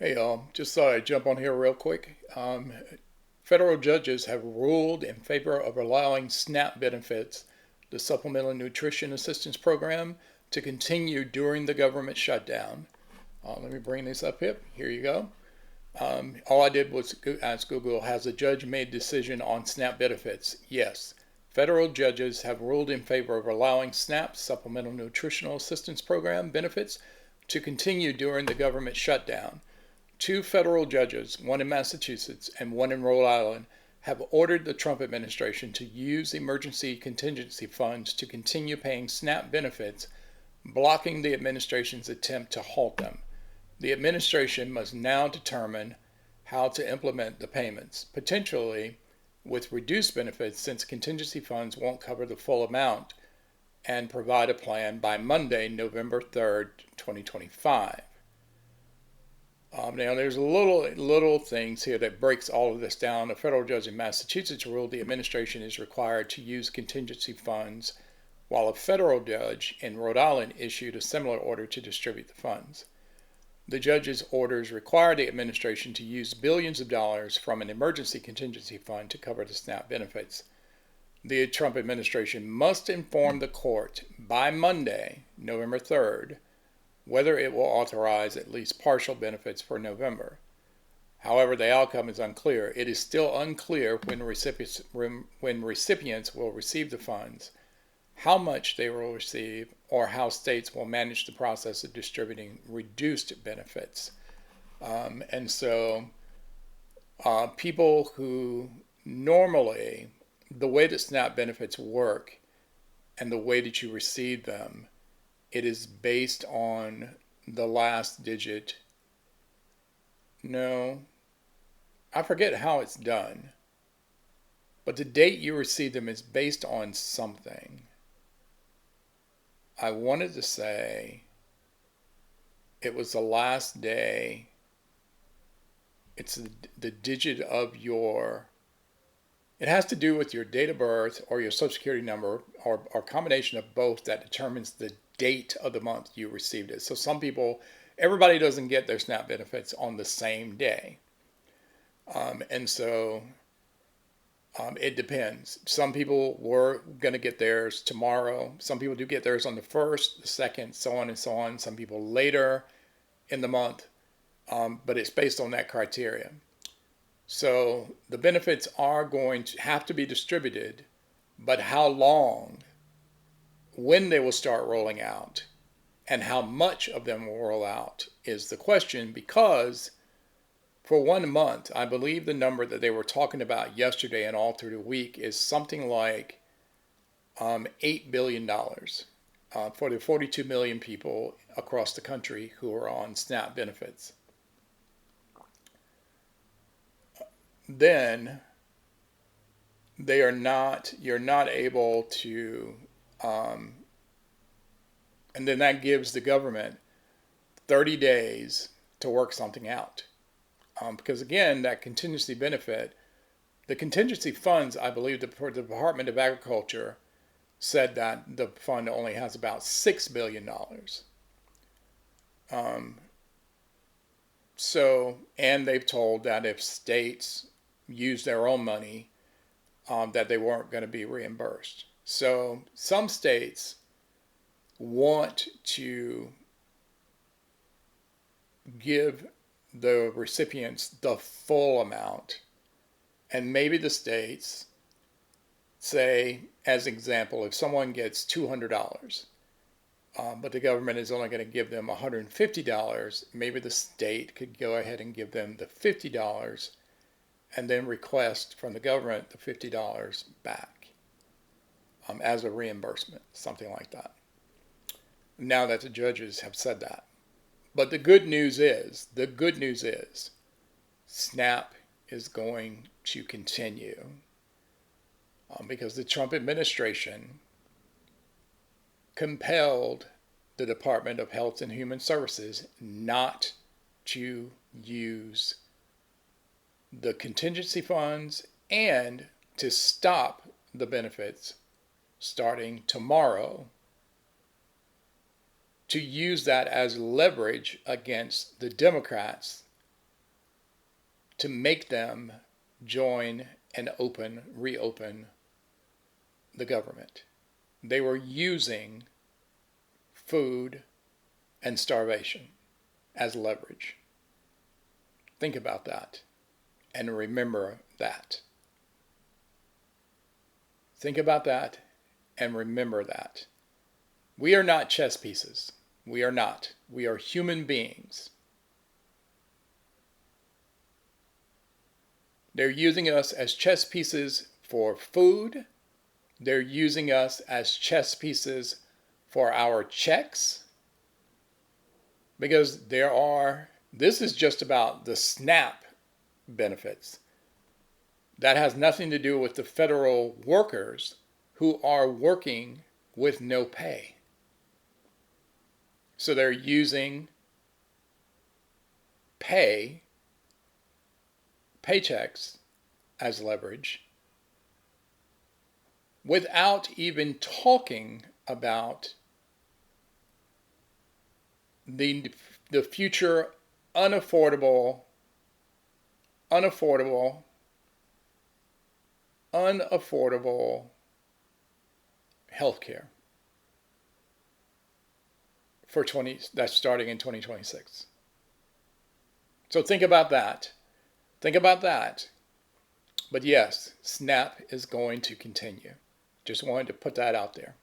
Hey, y'all, just thought I'd jump on here real quick. Federal judges have ruled in favor of allowing SNAP benefits, the Supplemental Nutrition Assistance Program, to continue during the government shutdown. Let me bring this up here. Here you go. All I did was ask Google, has a judge made decision on SNAP benefits? Yes. Federal judges have ruled in favor of allowing SNAP, Supplemental Nutritional Assistance Program benefits, to continue during the government shutdown. Two federal judges, one in Massachusetts and one in Rhode Island, have ordered the Trump administration to use emergency contingency funds to continue paying SNAP benefits, blocking the administration's attempt to halt them. The administration must now determine how to implement the payments, potentially with reduced benefits since contingency funds won't cover the full amount, and provide a plan by Monday, November 3rd, 2025. Now, there's little things here that breaks all of this down. A federal judge in Massachusetts ruled the administration is required to use contingency funds, while a federal judge in Rhode Island issued a similar order to distribute the funds. The judge's orders require the administration to use billions of dollars from an emergency contingency fund to cover the SNAP benefits. The Trump administration must inform the court by Monday, November 3rd, whether it will authorize at least partial benefits for November. However, the outcome is unclear. It is still unclear when recipients will receive the funds, how much they will receive, or how states will manage the process of distributing reduced benefits. And so people who normally, the way that SNAP benefits work and the way that you receive them, it is based on the last digit. No, I forget how it's done. But the date you receive them is based on something. I wanted to say it was the last day. It's the digit of your, it has to do with your date of birth or your social security number or a combination of both that determines the date of the month you received it. So some people, everybody doesn't get their SNAP benefits on the same day. And so it depends. Some people were going to get theirs tomorrow. Some people do get theirs on the 1st, the 2nd, so on and so on. Some people later in the month, but it's based on that criteria. So the benefits are going to have to be distributed, but how long, when they will start rolling out, and how much of them will roll out is the question, because for 1 month, I believe the number that they were talking about yesterday and all through the week is something like $8 billion for the 42 million people across the country who are on SNAP benefits. Then you're not able to, and then that gives the government 30 days to work something out. Because again, that contingency benefit, the contingency funds, I believe the Department of Agriculture said that the fund only has about $6 billion. And they've told that if states use their own money, that they weren't going to be reimbursed. So some states want to give the recipients the full amount. And maybe the states say, as an example, if someone gets $200, but the government is only going to give them $150, maybe the state could go ahead and give them the $50 and then request from the government the $50 back as a reimbursement, something like that. Now that the judges have said that. But the good news is, SNAP is going to continue because the Trump administration compelled the Department of Health and Human Services not to use the contingency funds and to stop the benefits starting tomorrow, to use that as leverage against the Democrats to make them join and reopen the government. They were using food and starvation as leverage. Think about that and remember that. Think about that and remember that. We are not chess pieces. We are not. We are human beings. They're using us as chess pieces for food. They're using us as chess pieces for our checks. Because this is just about the SNAP benefits. That has nothing to do with the federal workers who are working with no pay. So they're using paychecks as leverage without even talking about the future unaffordable healthcare that's starting in 2026. So think about that. Think about that. But yes, SNAP is going to continue. Just wanted to put that out there.